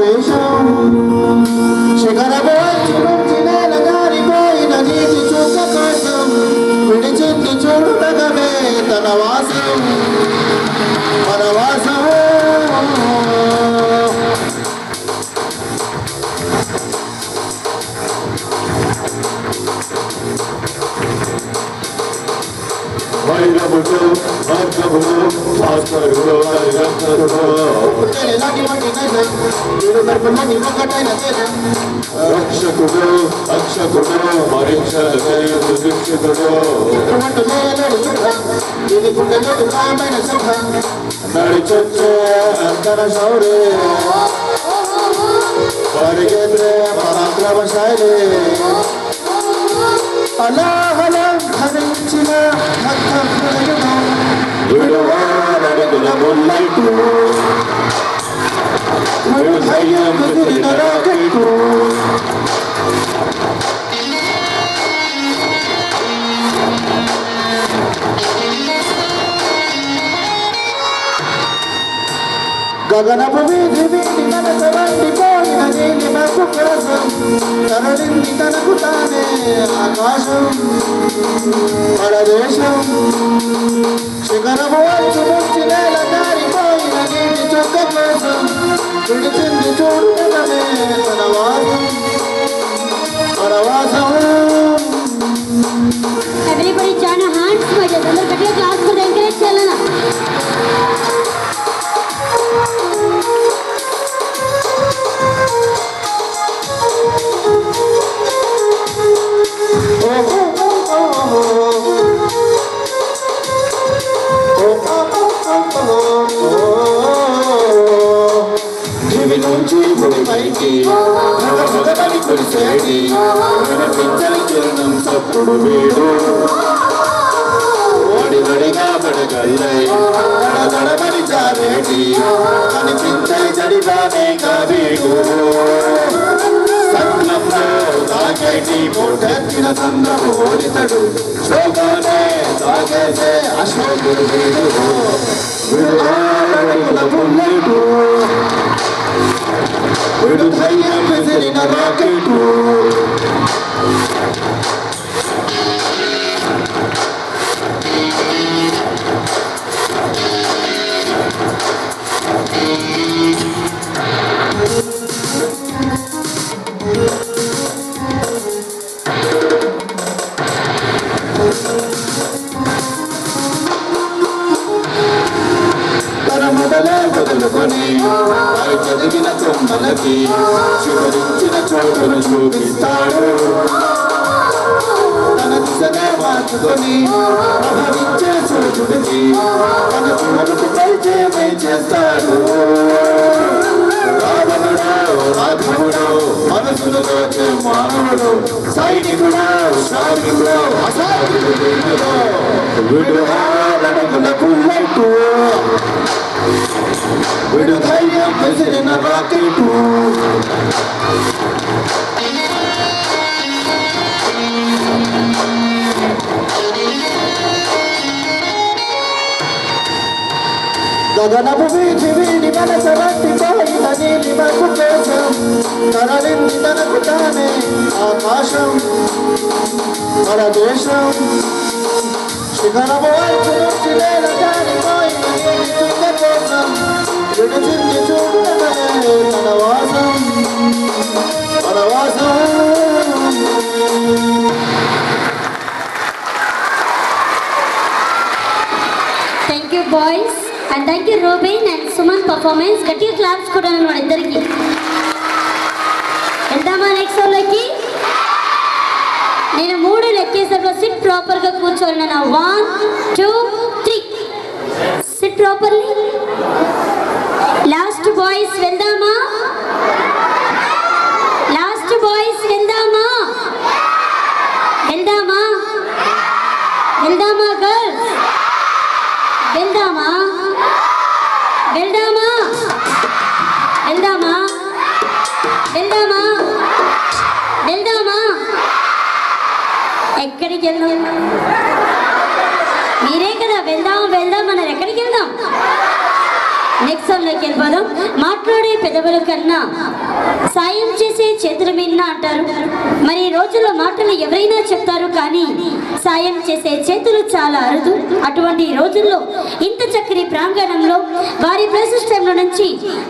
దేశం శిఖరమోచి నుంచి నేల జారిపోయిన నీటి చుక్క కోసం విడిచింది చూడు నగమే తన వాసం మన వాసం వైరముడు మార్గముడు భాస్కరుడు రక్షకుడు రక్షకుడు పరీక్షలు శిక్షితుడు నడిచొచ్చే అంతర శౌర్య పరిగెత్తే పరాక్రమశాలి అలాహలం ధరించిన విడువారడుగుల ముల్లైకు ధైర్యం కుదిరిన రాకెట్టు గగనపు వీధి వీధి మనస వండిపోయిన నీలి మబ్బు కోసం తరలింది తనకు తానే ఆకాశం మన దేశం శిఖరము వచ్చి నుంచి నేల జారిపోయిన నీటి చుక్క కోసం విడిచింది చూడు నగమే తన వాసం మన వాసం. Everybody join your hands together. అందరూ గట్టిగా క్లాస్ కూడా ఎంకరేజ్ చేయాలన్నా. దివి నుంచి భూమి పైకి కురిసేటి వినిపించని కిరణం సప్పుడు వీడు వడివడిగా పడగల్లై దడబడి జారేటి కనిపించని జడిగానే కవీడు సంద్రంలో తాగేటి పోటెత్తిన సంద్రము ఓడితడు శోకానే తాగేసే అశోకుడు వీడు బుల్లెటు విడు ధైర్యం విసిరిన రాకెట్టు మొదలే వదులుకొని చదివిన తొమ్మలకి చివరించిన చోటును చూపిస్తాడు తన దిశనే మార్చుకొని ప్రవహించే సూర్యుడికి తన చివరకు పరిచయమే చేస్తాడు రావణుడు రాఘవుడు మనసును దోచే మానవుడు సైనికుడు శ్రామికుడు అసాధ్యుడు విడుదల బుల్లెట్టు విడు ధైర్యం విసిరిన రాకెట్టు గగనపు వీధి వీడి మనస వండిపోయిన నీలి మబ్బు కోసం తరలింది తనకు తానే ఆకాశం మన దేశం శిఖరము వైపు నుంచి నేల జారిపోయిన నీటి చుక్క కోసం విడిచింది చూడు నగమే తన వాసం మన వాసం. Thank you boys and thank you Robin and Suman performance. గట్టిగా క్లాప్స్ కూడా మన ఇద్దరికి. వెళ్దామా నెక్స్ట్ వాళ్ళకి? నేను 3 లెక్కేసాక సిట్ ప్రాపర్ గా కూర్చోవాలి. 1 2 3 సిట్ ప్రాపర్లీ. లాస్ట్ బాయ్స్ వెళ్దామా? లాస్ట్ బాయ్స్ వెళ్దామా? వెళ్దామా? వెళ్దామా గర్ల్స్? వెళ్దామా? వెళ్దామా? వెళ్దామా? వెళ్దామా? వెళ్దామా? ఎక్కడికి వెళ్దాం? మీరే కదా వెళ్దాం వెళ్దాం అన్నారు. ఎక్కడికి వెళ్దాం? నెక్స్ట్ సాంగ్లోకి వెళ్ళిపోదాం. మాట్లాడే పెదవుల కన్నా సాయం చేసే చేతుల మిన్న అంటారు. మరి ఈ రోజుల్లో మాటలు ఎవరైనా చెప్తారు, కానీ సాయం చేసే చేతులు చాలా అరుదు. అటువంటి రోజుల్లో ఇంత చక్కని ప్రాంగణంలో వారి ప్రెసెస్ టైంలో నుంచి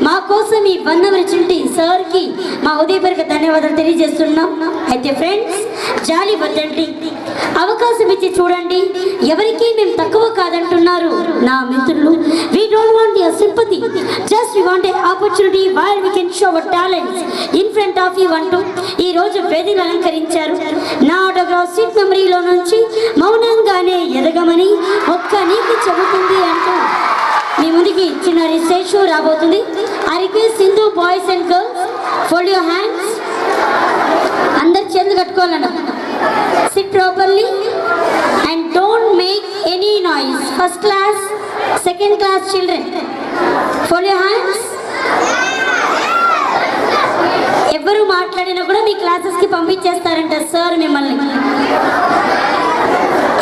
మా కోసం ఈ 1 అవర్ చింటి సార్కి మా ఉదయపూర్వక ధన్యవాదాలు తెలియజేస్తున్నాం. అయితే ఫ్రెండ్స్, జాలి వద్దండి, అవకాశం ఇచ్చి చూడండి. ఎవరికి మేము తక్కువ కాదంటున్నారు నా మిత్రులు. We don't want your sympathy, just we want an opportunity where we can show our talents in front of you అంటూ ఈ రోజు వేదికను అలంకరించారు. నా ఆటోగ్రాఫ్ సీట్ మెమరీలో నుంచి మౌనంగానే ఎదగమని ఒక్క నీకు చెబుతుంది అంటూ మీ ముందుకి చిన్న రిసెట్ షో రాబోతుంది. I request Hindu boys and girls, fold your hands. అందరు చేతులు కట్టుకోవాలన్న. Sit properly and don't make any noise. First class, second class children, fold your hands. ఎవరు మాట్లాడినా కూడా మీ క్లాసెస్కి పంపించేస్తారంట సార్ మిమ్మల్ని.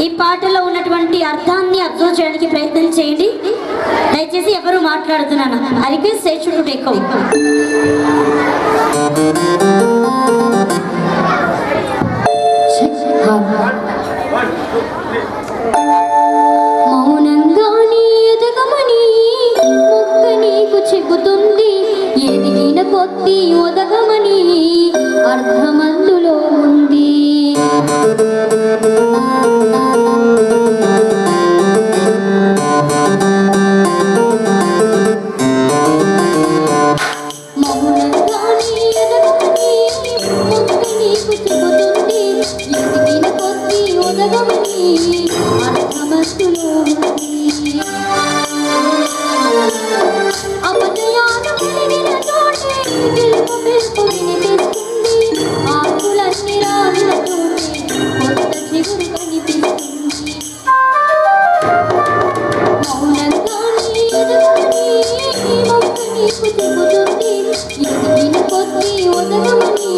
ఈ పాటలో ఉన్నటువంటి అర్థాన్ని అబ్జర్వ్ చేయడానికి ప్రయత్నం చేయండి. దయచేసి ఎవరు మాట్లాడుతున్నాను. I request Seshu to take over. మౌనంగానే ఎదగమని మొక్క నీకు చెబుతుంది. ఎదిగిన కొద్ది ఒదగమని అర్థమందులో ఉంది. మౌనంగానే ఎదగమని మొక్క నీకు చెబుతుంది. ఎదిగిన కొద్ది ఒదగమని అర్థమందులో ఉంది. అపజయాలు కలిగిన చోటే గెలుపు మెరుపు వినిపిస్తుంది. ఆకులన్నీ రాళ్ళతోటే కొత్త చిగురు కనిపిస్తుంది. మౌనంగానే ఎదగమని మొక్క నీకు చెబుతుంది. ఎదిగిన కొద్ది ఒదగమని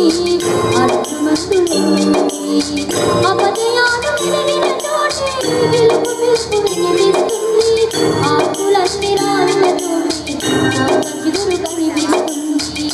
అర్థమందులో ఉంది. అపజయాలు కలిగిన చోటే గెలుపు మెరుపు వినిపిస్తుంది. ఆకులన్నీ రాళ్ళతోటే కొత్త చిగురు కనిపిస్తుంది.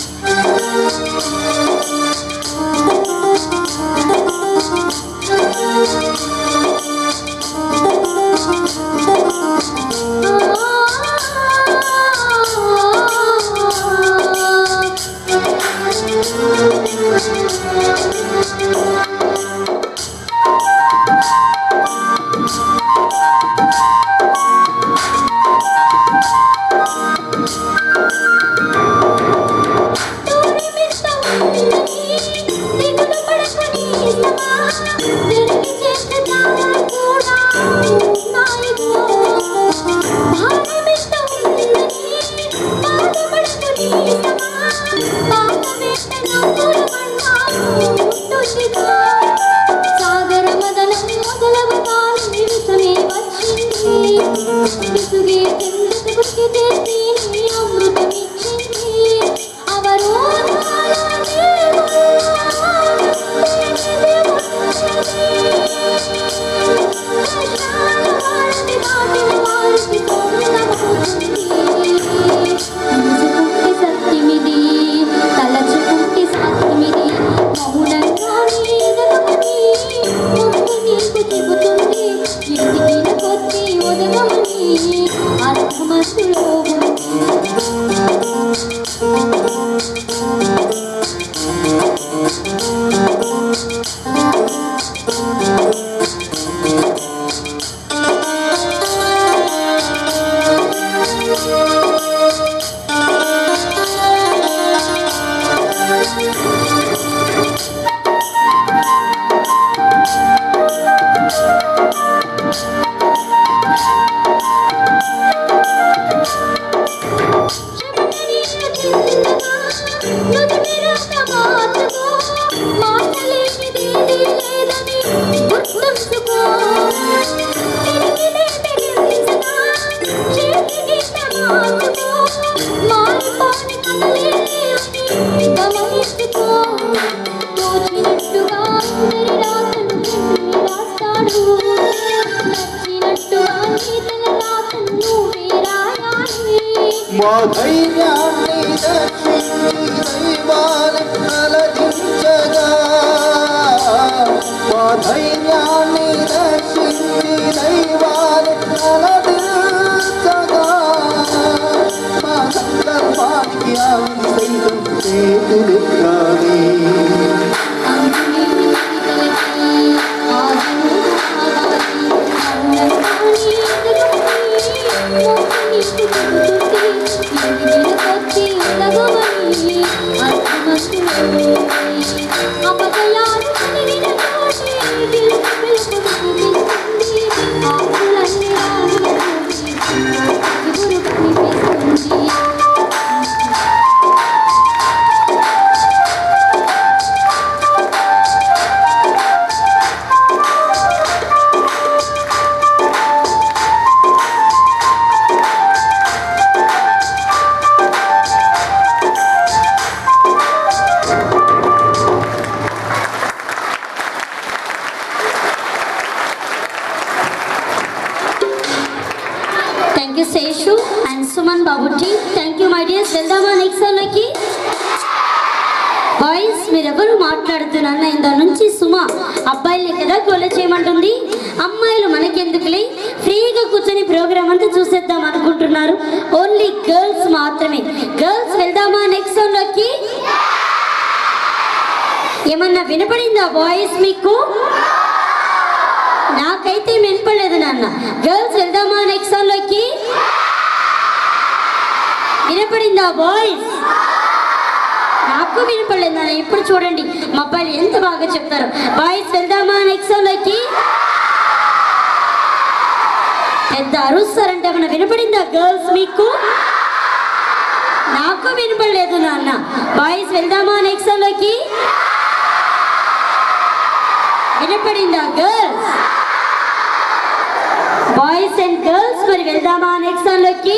సాగర మదనం మొదలవగానే నిమిషమే వచ్చింది. విసుగే చెందకు చేసి నీ అమృతమిచ్చింది. అవరోధాలనే సత్యమిది తలచుకుంటే సత్యమిది. మౌనంగానే ఎదగమని మొక్క నీకు చెబుతుంది. ఎదిగిన కొద్ది ఒదగమని అర్థమందులో ఉంది. ధైర్యాన్ని దర్శించి దైవాన్ని అలరించగా మా ధైర్యాన్ని దర్శించి దైవాన్ని అలరించగా మా సందర్భానికి ఆమె సైతం చేతులెత్తాలి thank you Seshu and Suman Babu team. Thank you my dears. వెళ్దామా నెక్స్ట్ సార్లోకి? బాయ్స్ మీరెవరు మాట్లాడుతున్నారు? ఇందా నుంచి సుమ అబ్బాయిలే కదా గోల చేయమంటుంది. అమ్మాయిలు మనకెందుకులే, ఫ్రీగా కూర్చొని ప్రోగ్రామ్ అంతా చూసేద్దాం అనుకుంటున్నారు. ఓన్లీ గర్ల్స్ మాత్రమే. గర్ల్స్ వెళ్దామా నెక్స్ట్ సార్లోకి? ఏమన్నా వినపడిందా బాయ్స్ మీకు? నాకైతే వినపడలేదు నాన్న. గర్ల్స్ వెళ్దామా నెక్స్ట్ సార్లోకి? వినపడిందా బాయ్స్? నాకు వినపడలేదు నాన్న. ఇప్పుడు చూడండి మా అబ్బాయిలు ఎంత బాగా చెప్తారు. బాయ్స్ వెళ్దామా నెక్స్ట్ సార్లోకి? పెద్ద అరుస్తారంటే ఏమన్నా వినపడిందా గర్ల్స్ మీకు? నాకు వినపడలేదు నాన్న. బాయ్స్ వెళ్దామా నెక్స్ట్ సార్లోకి? వినపడిందా గర్ల్స్? బాయ్స్ అండ్ గర్ల్స్ మరి వెళ్దామా నెక్స్ట్ సార్లోకి?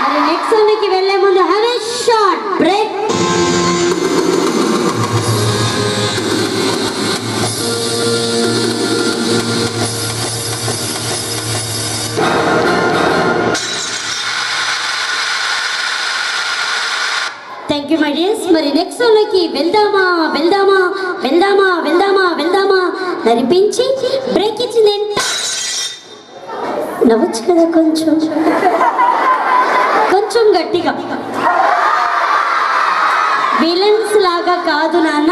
మరి నెక్స్ట్ సార్లోకి వెళ్ళే ముందు have a short break. Thank you my dears. మరి నెక్స్ట్ సార్లోకి వెళ్దామా వెళ్దామా వెళ్దామా వెళ్దామా వెళ్దామా నడిపించి బ్రేక్ ఇచ్చింది. నవ్వచ్చు కదా కొంచెం కొంచెం గట్టిగా. విలన్స్ లాగా కాదు నాన్న.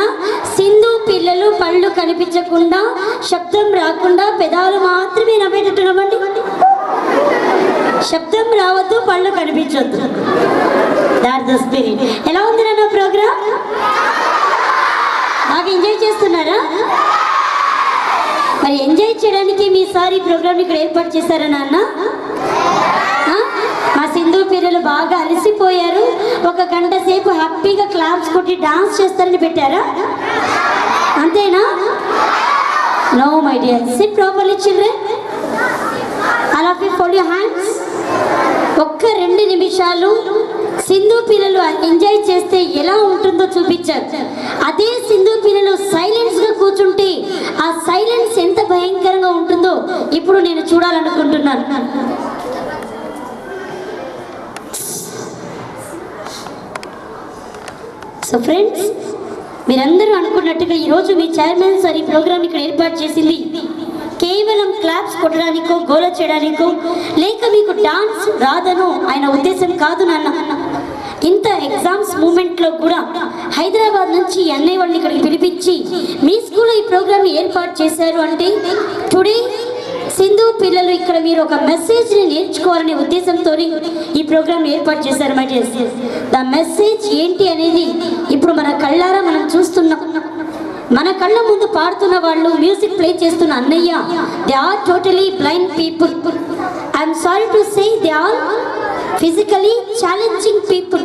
సింధు పిల్లలు పళ్ళు కనిపించకుండా, శబ్దం రాకుండా, పెదాలు మాత్రమే నవ్వేటట్టు నవ్వండి. శబ్దం రావద్దు, పళ్ళు కనిపించొద్దు. That the spirit. ఎలా ఉంది నాన్న ప్రోగ్రామ్? బాగా ఎంజాయ్ చేస్తున్నారా? మరి ఎంజాయ్ చేయడానికి మీ సారి ప్రోగ్రామ్ ఇక్కడ ఏర్పాటు చేశారా నాన్న? మా సింధు పిల్లలు బాగా అలసిపోయారు, ఒక గంట సేపు హ్యాపీగా క్లాప్స్ కొట్టి డాన్స్ చేస్తారని పెట్టారా? అంతేనా? No my dear, sit properly children. All of you fold your hands. ఒక్క 2 నిమిషాలు సింధు పిల్లలు ఎంజాయ్ చేస్తే ఎలా ఉంటుందో చూపించారు. అదే సింధు పిల్లలు సైలెన్స్ గా కూర్చుంటే ఆ సైలెన్స్ ఎంత భయంకరంగా ఉంటుందో ఇప్పుడు నేను చూడాలనుకుంటున్నాను. సో ఫ్రెండ్స్, మీరందరూ అనుకున్నట్టుగా ఈరోజు మీ చైర్మన్ సార్ ఈ ప్రోగ్రామ్ ఇక్కడ ఏర్పాటు చేసింది కేవలం క్లాప్స్ కొట్టడానికో, గోల చేయడానికో, లేక మీకు డాన్స్ రాదనో ఆయన ఉద్దేశం కాదు నాన్న. ఇంత ఎగ్జామ్స్ మూమెంట్లో కూడా హైదరాబాద్ నుంచి అన్నయ్య వాళ్ళని ఇక్కడికి పిలిపించి మీ స్కూల్లో ఈ ప్రోగ్రామ్ని ఏర్పాటు చేశారు అంటే టుడే సింధు పిల్లలు ఇక్కడ మీరు ఒక మెసేజ్ని నేర్చుకోవాలనే ఉద్దేశంతో ఈ ప్రోగ్రామ్ ఏర్పాటు చేశారు. మై డియర్, ద మెసేజ్ ఏంటి అనేది ఇప్పుడు మన కళ్ళారా మనం చూస్తున్నాం. మన కళ్ళ ముందు పాడుతున్న వాళ్ళు, మ్యూజిక్ ప్లే చేస్తున్న అన్నయ్య, they are totally blind people. I'm sorry to say they are physically challenging people.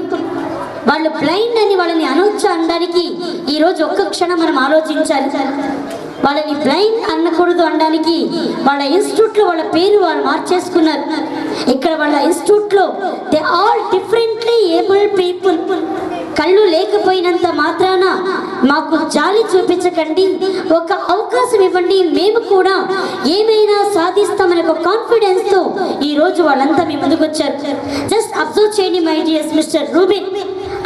వాళ్ళు బ్లైండ్ అని వాళ్ళని అనొచ్చు అనడానికి ఈరోజు ఒక్క క్షణం మనం ఆలోచించాలి. వాళ్ళని బ్లైండ్ అనకూడదు అనడానికి వాళ్ళ ఇన్స్టిట్యూట్లో వాళ్ళ పేరు వాళ్ళు మార్చేసుకున్నారు. ఇక్కడ వాళ్ళ ఇన్స్టిట్యూట్లో they all differently abled people. కళ్ళు లేక చేయలేకపోయినంత మాత్రాన మాకు జాలి చూపించకండి, ఒక అవకాశం ఇవ్వండి, మేము కూడా ఏమైనా సాధిస్తామనే ఒక కాన్ఫిడెన్స్తో ఈరోజు వాళ్ళంతా మీ ముందుకు వచ్చారు. జస్ట్ అబ్జర్వ్ చేయండి మై డియర్స్ మిస్టర్ రూబిన్.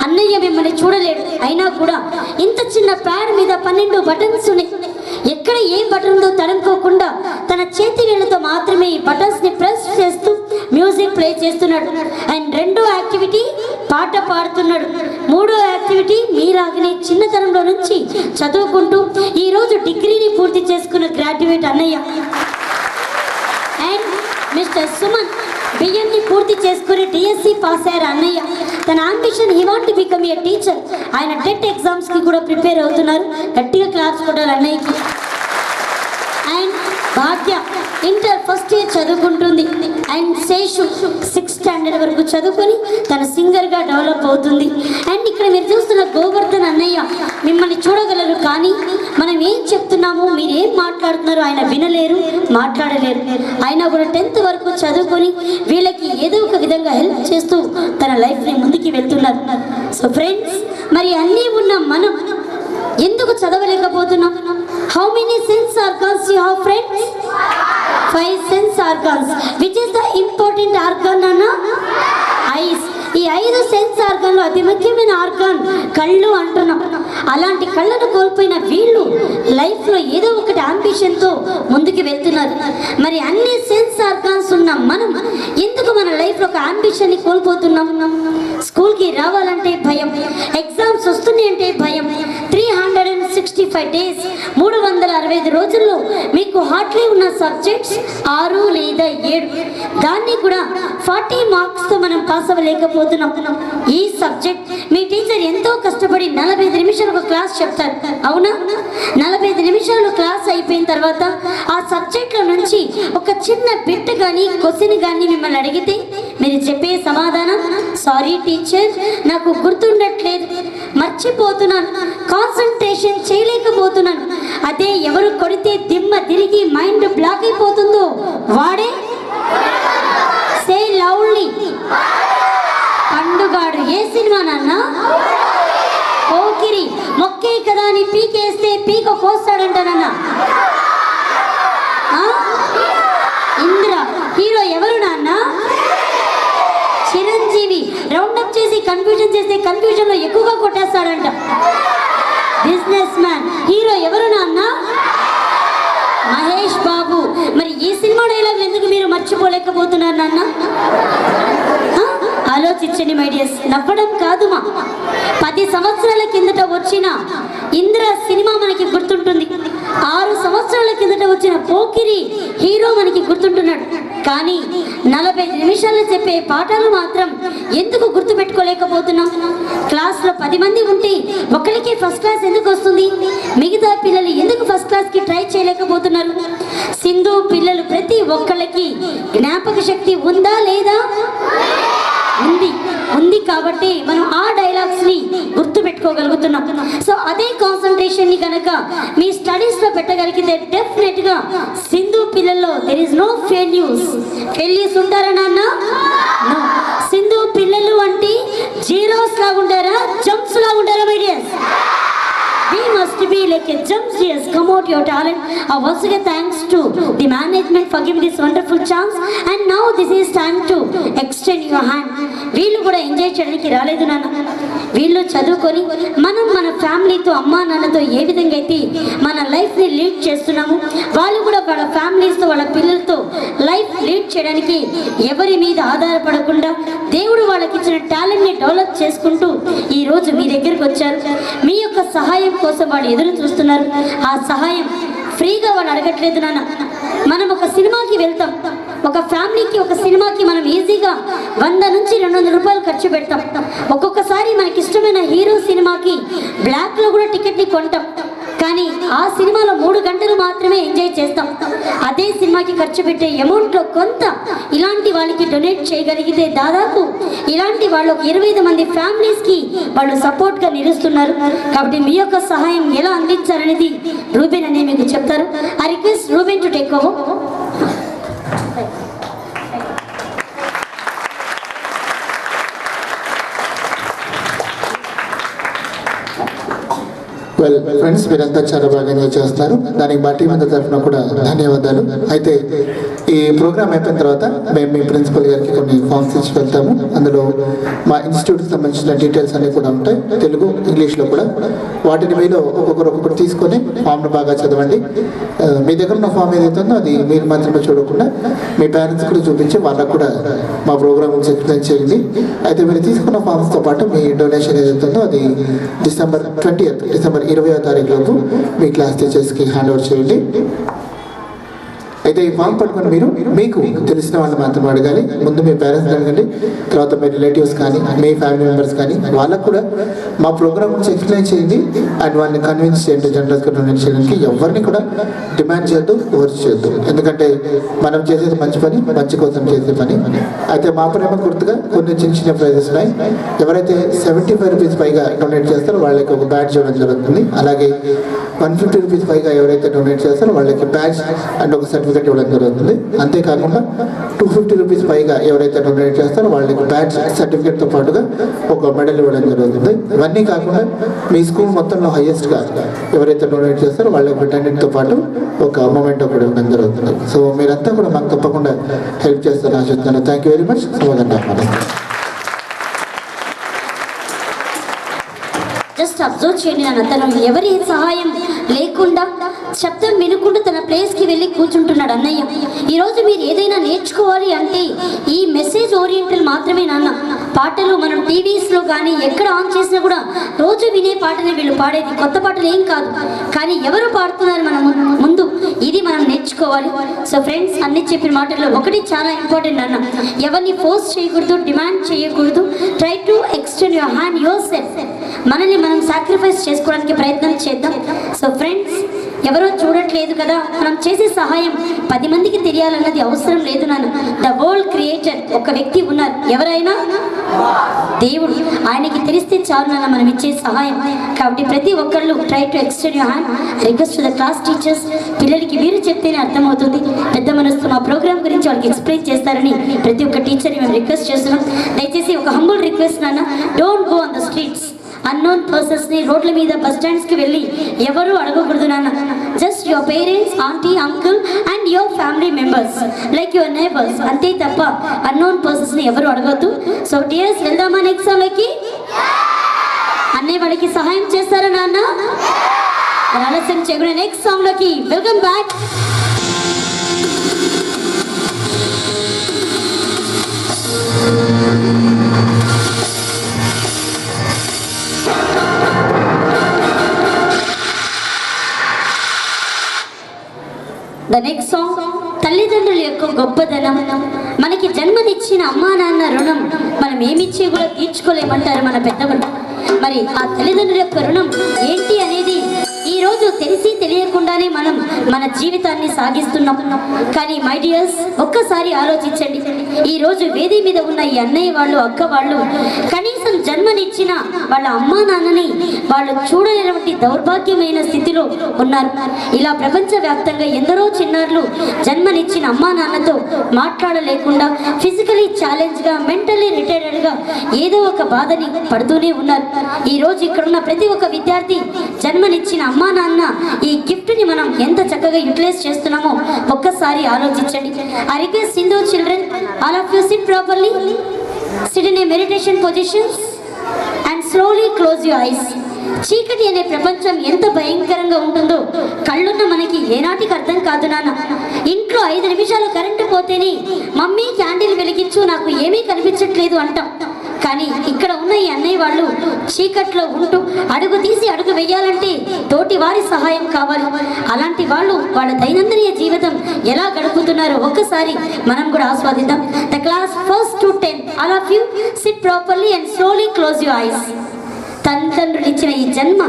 అన్నయ్య మిమ్మల్ని చూడలేడు, అయినా కూడా ఇంత చిన్న ప్యాడ్ మీద 12 బటన్స్ ఉన్నాయి. ఎక్కడ ఏ బటన్ ఉందో తడుముకోకుండా తన చేతి వేళ్లతో మాత్రమే ఈ బటన్స్ ని ప్రెస్ చేస్తూ మ్యూజిక్ ప్లే చేస్తున్నాడు. అండ్ రెండో యాక్టివిటీ పాట పాడుతున్నాడు. మూడో యాక్టివిటీ మీలాగనే చిన్నతనంలో నుంచి చదువుకుంటూ ఈరోజు డిగ్రీని పూర్తి చేసుకున్న గ్రాడ్యుయేట్ అన్నయ్య. అండ్ మిస్టర్ సుమన్ బిఎంని పూర్తి చేసుకుని డిఎస్సి పాస్ అయ్యారు అన్నయ్య. తన ambition he want to become a teacher. ఆయన టెట్ ఎగ్జామ్స్ కి కూడా ప్రిపేర్ అవుతున్నారు. గట్టిగా క్లాస్ కొట్టారు అన్నయ్యకి. And Bhagya inter first year చదువుకుంటుంది. అండ్ శేషు 6th స్టాండర్డ్ వరకు చదువుకొని తన సింగర్గా డెవలప్ అవుతుంది. అండ్ ఇక్కడ మీరు చూస్తున్న గోవర్ధన్ అన్నయ్య మిమ్మల్ని చూడగలరు, కానీ మనం ఏం చెప్తున్నామో మీరు ఏం మాట్లాడుతున్నారో ఆయన వినలేరు, మాట్లాడలేరు. అయినా కూడా 10th వరకు చదువుకొని వీళ్ళకి ఏదో ఒక విధంగా హెల్ప్ చేస్తూ తన లైఫ్ని ముందుకు వెళ్తున్నారు. సో ఫ్రెండ్స్, మరి అన్నీ ఉన్న మనం ఎందుకు చదవలేకపోతున్నాం? How many sense organs you have friends? 5 sense organs. Which is the important organ అన్న? ఐస్. ఈ 5 సెన్స్ ఆర్గాన్లో అతి ముఖ్యమైన ఆర్గాన్ కళ్ళు అంటున్నాం. అలాంటి కళ్ళను కోల్పోయిన వీళ్ళు లైఫ్లో ఏదో ఒకటి అంబిషన్తో ముందుకు వెళ్తున్నారు. మరి అన్ని సెన్స్ ఆర్గాన్స్ ఉన్న మనం ఎందుకు మన లైఫ్లో ఒక అంబిషన్ని కోల్పోతున్నాం? స్కూల్కి రావాలంటే భయం, ఎగ్జామ్స్ వస్తున్నాయి అంటే భయం. 365 డేస్ 365 రోజుల్లో మీకు హార్ట్లీ ఉన్న సబ్జెక్ట్స్ 6 లేదా 7. దాన్ని కూడా 40 మార్క్స్తో మనం పాస్ అవ్వలేకపోతున్నాం. ఈ సబ్జెక్ట్ మీ టీచర్ ఎంతో కష్టపడి 45 నిమిషాలు ఒక క్లాస్ చెప్తారు, అవునా? 45 నిమిషాలు క్లాస్ అయిపోయిన తర్వాత ఆ సబ్జెక్ట్లో నుంచి ఒక చిన్న బిట్ కానీ క్వశ్చన్ కానీ మిమ్మల్ని అడిగితే మీరు చెప్పే సమాధానం, సారీ టీచర్ నాకు గుర్తుండట్లేదు, మర్చిపోతున్నాను, కాన్సన్ట్రేషన్ చేయలేకపోతున్నాను. అదే ఎవరు కొడితే దిమ్మ తిరిగి మైండ్ బ్లాక్ అయిపోతుందో వాడే సే లౌడ్లీ పండుగాడు. ఏ సినిమా నాన్న? పోకిరి. మొక్కే కదా అని పీకేస్తే పీక కోస్తాడంటానన్న. ఇంద్ర. హీరో ఎవరు నాన్న? చిరంజీవి. రౌండప్ చేసి కన్ఫ్యూజన్ చేస్తే కన్ఫ్యూజన్ లో ఎక్కువగా కొట్టేస్తాడంట. Business man. హీరో ఎవరు నాన్న? మహేష్ బాబు. మరి ఈ సినిమా డైలాగ్ ఎందుకు మీరు మర్చిపోలేకపోతున్నారు నాన్న? ఆలోచించండి మై డియర్స్. నవ్వడం కాదు మా. 10 సంవత్సరాల కిందట వచ్చిన ఇంద్ర సినిమా మనకి గుర్తుంటుంది. 6 సంవత్సరాల కిందట వచ్చిన పోకిరి హీరో మనకి గుర్తుంటున్నాడు. కానీ 45 నిమిషాలు చెప్పే పాఠాలు మాత్రం ఎందుకు గుర్తు పెట్టుకోలేకపోతున్నాం? క్లాస్లో 10 మంది ఉంటే ఒకరికి ఫస్ట్ క్లాస్ ఎందుకు వస్తుంది? మిగతా పిల్లలు ఎందుకు ఫస్ట్ క్లాస్కి ట్రై చేయలేకపోతున్నారు? సింధు పిల్లలు ప్రతి ఒక్కళ్ళకి జ్ఞాపక శక్తి ఉందా లేదా? ఉంది కాబట్టి మనం ఆ డైలాగ్స్ ని గుర్తు పెట్టుకోగలుగుతున్నాం. సో అదే కాన్సన్ట్రేషన్ ని కనుక మీ స్టడీస్ లో పెట్టగలిగితే డెఫినెట్ గా సింధు పిల్లల్లో దేర్ ఇస్ నో ఫెయిల్యూర్స్ ఉంటారా నాన్న? నో. సింధు పిల్లలు అంటే జీరోస్ లాగా ఉంటారా, జంప్స్ లాగా ఉంటారా my dears? We must be like a jump years. Come out your talent. Once again, thanks to the management for giving this wonderful chance. And now this is time to extend your hand. వీళ్ళు కూడా enjoy చేయడానికి రాలేదు నాన్న. వీళ్ళు చదువుకొని మనం మన ఫ్యామిలీతో అమ్మా నాన్నతో ఏ విధంగా అయితే మన లైఫ్ని లీడ్ చేస్తున్నాము, వాళ్ళు కూడా వాళ్ళ ఫ్యామిలీస్తో వాళ్ళ పిల్లలతో లైఫ్ లీడ్ చేయడానికి ఎవరి మీద ఆధారపడకుండా దేవుడు వాళ్ళకి ఇచ్చిన టాలెంట్ని డెవలప్ చేసుకుంటూ ఈరోజు మీ దగ్గరికి వచ్చారు. మీ యొక్క సహాయం కోసం వాళ్ళు ఎదురు చూస్తున్నారు. ఆ సహాయం ఫ్రీగా వాళ్ళు అడగట్లేదు నాన్న. మనం ఒక సినిమాకి వెళ్తాం, ఒక ఫ్యామిలీకి ఒక సినిమాకి మనం ఈజీగా 100 నుంచి 200 రూపాయలు ఖర్చు పెడతాం. ఒక్కొక్కసారి మనకి ఇష్టమైన హీరో సినిమాకి బ్లాక్లో కూడా టికెట్ని కొంటాం. కానీ ఆ సినిమాలో 3 గంటలు మాత్రమే ఎంజాయ్ చేస్తాం. అదే సినిమాకి ఖర్చు పెట్టే అమౌంట్లో కొంత ఇలాంటి వాళ్ళకి డొనేట్ చేయగలిగితే దాదాపు ఇలాంటి వాళ్ళు 25 మంది ఫ్యామిలీస్కి వాళ్ళు సపోర్ట్గా నిలుస్తున్నారు. కాబట్టి మీ యొక్క సహాయం ఎలా అందించాలనేది రూబెన్ అనే మీకు చెప్తారు. I request Reuben to take over. Well friends, మీరంతా చాలా బాగా ఎంజాయ్ చేస్తున్నారు. దానికి మా టీం అంతా తరఫున కూడా ధన్యవాదాలు. అయితే ఈ ప్రోగ్రామ్ అయిపోయిన తర్వాత మేము మీ ప్రిన్సిపల్ గారికి కొన్ని ఫామ్స్ ఇచ్చి వెళ్తాము. అందులో మా ఇన్స్టిట్యూట్కి సంబంధించిన డీటెయిల్స్ అన్నీ కూడా ఉంటాయి, తెలుగు ఇంగ్లీష్లో కూడా. వాటిని మీరు ఒక్కొక్కటి తీసుకొని ఫామ్ను బాగా చదవండి. మీ దగ్గర ఉన్న ఫామ్ ఏదైతే ఉందో అది మీరు మాత్రమే చూడకుండా మీ పేరెంట్స్ కూడా చూపించి వాళ్ళకు కూడా మా ప్రోగ్రామ్ ఎక్స్ప్లెయిన్ చేయండి. అయితే మీరు తీసుకున్న ఫామ్స్తో పాటు మీ డొనేషన్ ఏదైతే ఉందో అది డిసెంబర్ 20వ తారీఖులోపు మీ క్లాస్ టీచర్స్కి హ్యాండ్ ఓవర్ చేయండి. అయితే ఈ ఫామ్ పట్టుకొని మీరు మీకు తెలిసిన వాళ్ళు మాత్రం అడగాలి. ముందు మీ పేరెంట్స్ అడగండి, తర్వాత మీ రిలేటివ్స్ కానీ మీ ఫ్యామిలీ మెంబర్స్ కానీ వాళ్ళకు కూడా మా ప్రోగ్రామ్ గురించి ఎక్స్ప్లెయిన్ చేయండి. అండ్ వాళ్ళని కన్విన్స్ చేయండి జనరల్స్గా డొనేట్ చేయడానికి. ఎవరిని కూడా డిమాండ్ చేయొద్దు, ఫోర్స్ చేయొద్దు. ఎందుకంటే మనం చేసేది మంచి పని, మంచి కోసం చేసే పని. అయితే మా ప్రేమ గుర్తుగా కొన్ని చిన్న ప్రైజెస్ ఉన్నాయి. ఎవరైతే 75 రూపీస్ పైగా డొనేట్ చేస్తారో వాళ్ళకి ఒక బ్యాడ్జ్ ఇవ్వడం జరుగుతుంది. అలాగే 150 రూపీస్ పైగా ఎవరైతే డొనేట్ చేస్తారో వాళ్ళకి బ్యాడ్జ్ అండ్ ఒక సర్టిఫికేట్ ఇవ్వడం జరుగుతుంది. అంతేకాకుండా 250 రూపీస్ పైగా ఎవరైతే డొనేట్ చేస్తారో వాళ్ళకి బ్యాడ్జ్ సర్టిఫికేట్తో పాటుగా ఒక మెడల్ ఇవ్వడం జరుగుతుంది. ఇవన్నీ కాకుండా మీ స్కూల్ మొత్తంలో హైయెస్ట్గా ఎవరైతే డొనేట్ చేస్తారో వాళ్ళకి అటెండెంట్తో పాటు ఒక మొమెంటో కూడా ఇవ్వడం జరుగుతుంది. సో మీరంతా కూడా మాకు తప్పకుండా హెల్ప్ చేస్తారని ఆశిస్తున్నాను. Thank you very much. Just observe చేయండి నాన్న, తను ఎవరి సహాయం లేకుండా శబ్దం వినుకుంటూ తన ప్లేస్కి వెళ్ళి కూర్చుంటున్నాడు అన్నయ్య. ఈరోజు మీరు ఏదైనా నేర్చుకోవాలి అంటే ఈ మెసేజ్ ఓరియంటల్ మాత్రమే నాన్న. పాటలు మనం టీవీస్లో కానీ ఎక్కడ ఆన్ చేసినా కూడా రోజు వినే పాటలు వీళ్ళు పాడేది, కొత్త పాటలు ఏం కాదు. కానీ ఎవరు పాడుతున్నారు మనం ముందు, ఇది మనం నేర్చుకోవాలి. సో ఫ్రెండ్స్, అన్ని చెప్పిన మాటల్లో ఒకటి చాలా ఇంపార్టెంట్ అన్న, ఎవరిని ఫోర్స్ చేయకూడదు, డిమాండ్ చేయకూడదు. Try to extend your hand your self. మనల్ని మనం సాక్రిఫైస్ చేసుకోవడానికి ప్రయత్నం చేద్దాం. సో ఫ్రెండ్స్, ఎవరో చూడట్లేదు కదా, మనం చేసే సహాయం 10 మందికి తెలియాలన్నది అవసరం లేదు నాన్న. ద వరల్డ్ క్రియేటర్ ఒక వ్యక్తి ఉన్నారు, ఎవరైనా దేవుడు. ఆయనకి తెలిస్తే చాలు నాన్న మనం ఇచ్చే సహాయం. కాబట్టి ప్రతి ఒక్కళ్ళు try to extend your hand. Request to the class teachers, పిల్లలకి మీరు చెప్తేనే అర్థమవుతుంది. పెద్ద మనసుతో మా ప్రోగ్రామ్ గురించి వాళ్ళకి ఎక్స్ప్లెయిన్ చేస్తారని ప్రతి ఒక్క టీచర్ని మేము రిక్వెస్ట్ చేస్తున్నాం. దయచేసి ఒక హంబుల్ రిక్వెస్ట్ నాన్న, don't go on the streets. Unknown పర్సన్స్ని రోడ్ల మీద బస్ స్టాండ్స్కి వెళ్ళి ఎవరు అడగకూడదు నాన్న. Just your parents, aunty, uncle and your family members like your neighbours, అంతే తప్ప అన్నోన్ పర్సన్స్ని ఎవరు అడగద్దు. సో డియర్స్, వెళ్దామా నెక్స్ట్ సాంగ్లోకి? అన్నయ్య వాళ్ళకి సహాయం చేస్తారా నాన్న? ఆలస్యం చేయకుండా నెక్స్ట్ సాంగ్లోకి welcome back. The next song, తల్లిదండ్రుల యొక్క గొప్పదనం. మనకి జన్మనిచ్చిన అమ్మా నాన్న రుణం మనం ఏమిచ్చి కూడా తీర్చుకోలేమంటారు మన పెద్దవాళ్ళు. మరి ఆ తల్లిదండ్రుల యొక్క రుణం ఏంటి అనేది ఈరోజు తెలిసి తెలియకుండానే మనం మన జీవితాన్ని సాగిస్తున్నాం. కానీ మై డియర్స్, ఒక్కసారి ఆలోచించండి. ఈరోజు వేది మీద ఉన్న ఈ అన్నయ్య వాళ్ళు, అక్క వాళ్ళు కనీసం జన్మనిచ్చిన వాళ్ళ అమ్మా నాన్నని వాళ్ళు చూడలేనటువంటి దౌర్భాగ్యమైన స్థితిలో ఉన్నారు. ఇలా ప్రపంచవ్యాప్తంగా ఎందరో చిన్నారులు జన్మనిచ్చిన అమ్మా నాన్నతో మాట్లాడలేకుండా ఫిజికలీ ఛాలెంజ్గా, మెంటల్లీ రిటైర్డ్గా ఏదో ఒక బాధని పడుతూనే ఉన్నారు. ఈరోజు ఇక్కడున్న ప్రతి ఒక్క విద్యార్థి జన్మనిచ్చిన అమ్మా నాన్న ఈ గిఫ్ట్ని మనం ఎంత చక్కగా యూటిలైజ్ చేస్తున్నామో ఒక్కసారి ఆలోచించండి. I request Hindu children, all of you SIT properly, SIT in a meditation positions and slowly close your eyes. చీకటి అనే ప్రపంచం ఎంత భయంకరంగా ఉంటుందో కళ్ళున్న మనకి ఏనాటికి అర్థం కాదు నాన్న. ఇంట్లో 5 నిమిషాలు కరెంటు పోతేనే మమ్మీ క్యాండిల్ వెలిగించు, నాకు ఏమీ కనిపించట్లేదు అంటాం. కానీ ఇక్కడ ఉన్న ఈ అన్నయ్య వాళ్ళు చీకట్లో ఉంటూ అడుగు తీసి అడుగు వేయాలంటే తోటి వారి సహాయం కావాలి. అలాంటి వాళ్ళు వాళ్ళ దైనందిన జీవితం ఎలా గడుపుతున్నారో ఒక్కసారి మనం కూడా ఆస్వాదిద్దాం. The class 1st to 10th, all of you sit properly and slowly close your eyes. తల్లిదండ్రులు ఇచ్చిన ఈ జన్మ,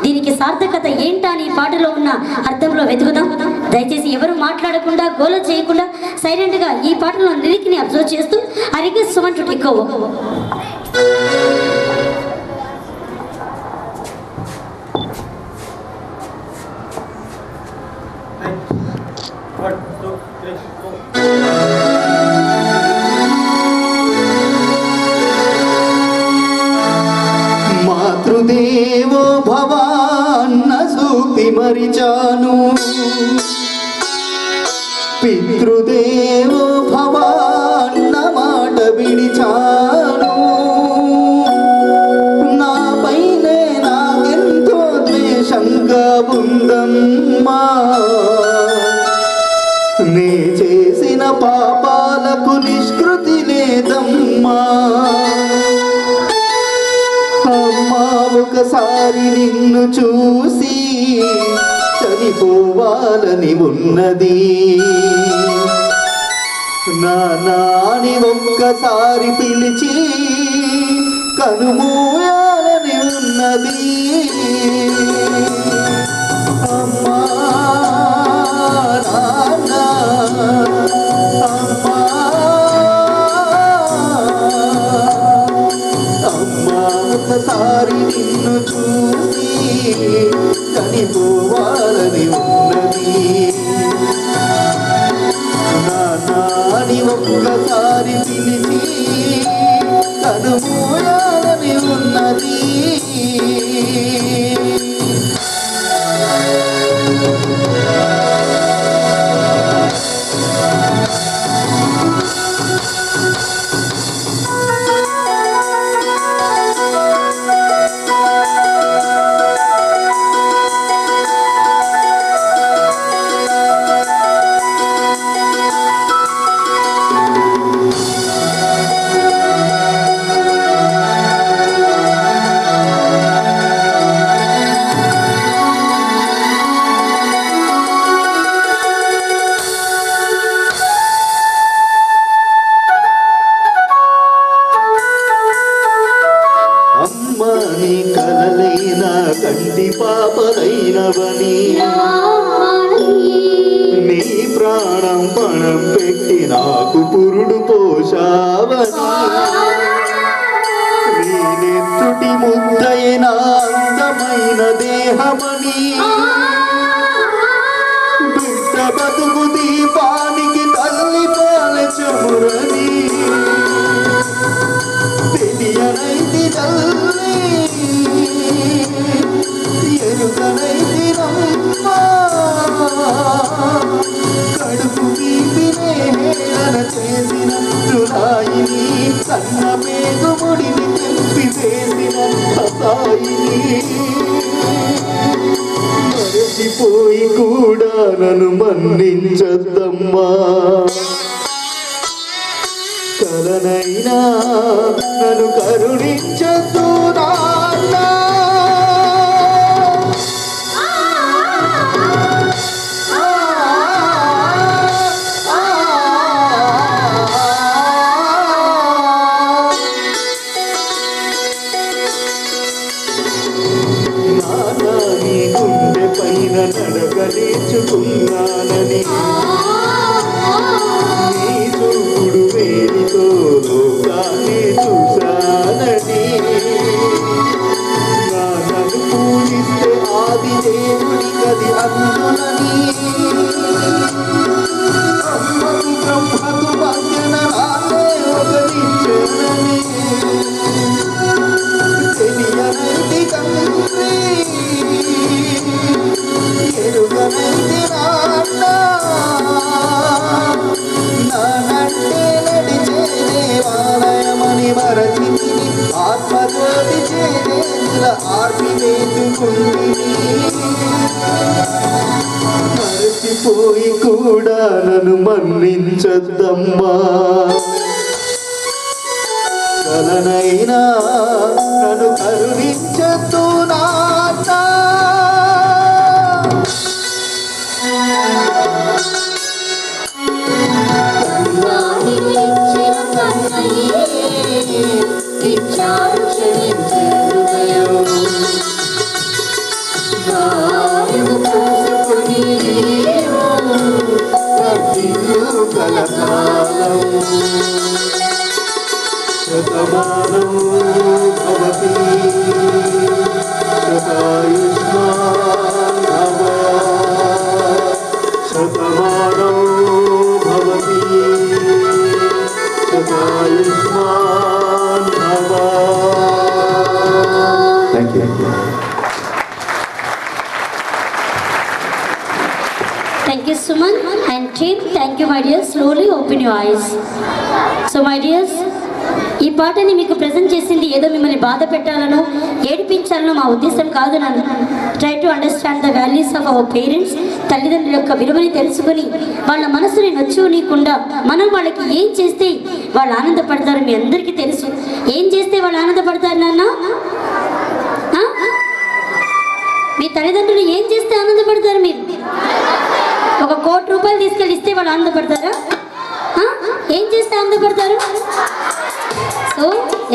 దీనికి సార్థకత ఏంటా అని పాటలో ఉన్న అర్థంలో వెతుకుదాం. దయచేసి ఎవరు మాట్లాడకుండా, గోల చేయకుండా సైలెంట్గా ఈ పాటలో లిరిక్ని అబ్జర్వ్ చేస్తూ I request someone to take over. మాతృదేవో భవ మరిచాను పితృదేవో భవ అన్న మాట విడిచాను నాపైనే నాకెంతో ద్వేషంగా ఉందమ్మా నే చేసిన పాపాలకు నిష్కృతి లేదమ్మా అమ్మా ఒకసారి నిన్ను చూసి చనిపోవాలని ఉన్నది నాని ఒక్కసారి పిలిచి కనుమూయాలని ఉన్నది అమ్మా నాన్న అమ్మా అమ్మా ఒకసారి నిన్ను చూసి చనిపోవాలని ఉన్నది నాని ఒక్కసారి పిలిచి కనుమూయాలని ఉన్నది అమ్మని కలలైన కంటి పాపలైనవని నీ ప్రాణం పణం పెట్టి నాకు పురుడు పోషావని నీ నెత్తుటి ముద్దైన అందమైన దేహమని బిడ్డ బతుకు దీపానికి తల్లి పాల చమురని తెలియనైతి తల్లి ఎరుగనైతి రమ్మా కడుపు తీపినే హేళన చేసిన తురాయిని కన్న మేగుముడిని తెంపి వేసిన కసాయిని మరచిపోయి కూడా నన్ను మన్నించద్దమ్మా కలనైనా నన్ను కరుణించద్దు నాన్న నాన్న నీ గుండె పైన నడక నేర్చుకున్నానని నీ చూడు వేలితో లోకాన్ని చూశానని నన్ను పూజిస్తే ఆది దేవుడి గది అందునని అమ్మకు బ్రహ్మకు భజన నానే ఒకరించనని తెలియనైతి తండ్రి ఎరుగనైతి నాన్న నానంటే నడిచే దేవాలయమని మరచితిని ఆత్మజ్యోతి చేతుల ఆర్పి వేసుకుంటిని మరచిపోయి కూడా నన్ను మన్నించద్దమ్మా కలనైనా నన్ను కరుణించద్దు నాన్న శతమానం భవతి శతాయుష్మాన్ భవ శతమానం భవతి శతాయుష్మాన్ భవ. Thank you. Suman and team, thank you my dears. Slowly open your eyes. So my dears, ఈ పాటని మీకు ప్రజెంట్ చేసింది ఏదో మిమ్మల్ని బాధ పెట్టాలనో ఏడిపించాలనో మా ఉద్దేశం కాదు. నన్ను try to understand the values of our parents. తల్లిదండ్రుల యొక్క విలువని తెలుసుకొని వాళ్ళ మనసుని నొచ్చునీయకుండా మనం వాళ్ళకి ఏం చేస్తే వాళ్ళు ఆనందపడతారు మీ అందరికీ తెలుసు. ఏం చేస్తే వాళ్ళు ఆనందపడతారు నాన్న? మీ తల్లిదండ్రులు ఏం చేస్తే ఆనందపడతారు? మీరు ఒక 1 కోటి రూపాయలు తీసుకెళ్ళి ఇస్తే వాళ్ళు ఆనందపడతారా? ఏం చేస్తే ఆనందపడతారు? సో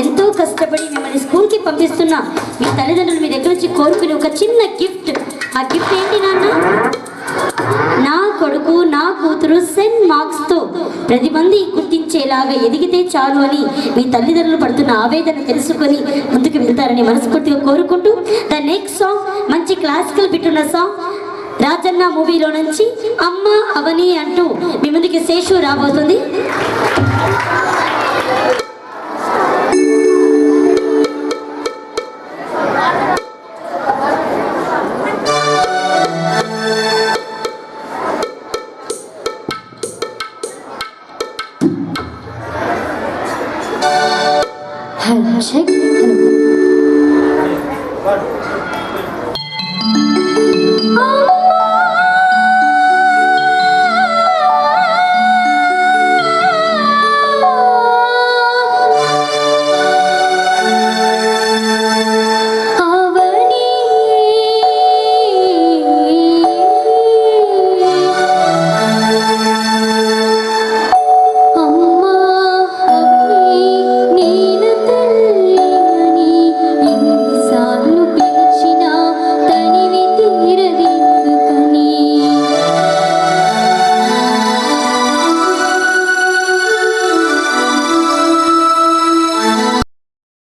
ఎంతో కష్టపడి మిమ్మల్ని స్కూల్కి పంపిస్తున్నా మీ తల్లిదండ్రులు మీ దగ్గర నుంచి కోరుకుని ఒక చిన్న గిఫ్ట్. ఆ గిఫ్ట్ ఏంటి నాన్న? నా కొడుకు నా కూతురు సెంట్ మార్క్స్తో 10 మంది గుర్తించేలాగా ఎదిగితే చాలు అని మీ తల్లిదండ్రులు పడుతున్న ఆవేదన తెలుసుకొని ముందుకు వెళ్తారని మనస్ఫూర్తిగా కోరుకుంటూ ద నెక్స్ట్ సాంగ్ మంచి క్లాసికల్ బిట్ ఉన్న సాంగ్ రాజన్న మూవీలో నుంచి అమ్మ అవని అంటూ మీ ముందుకి శేషు రాబోతుంది. Hello, check. Hello.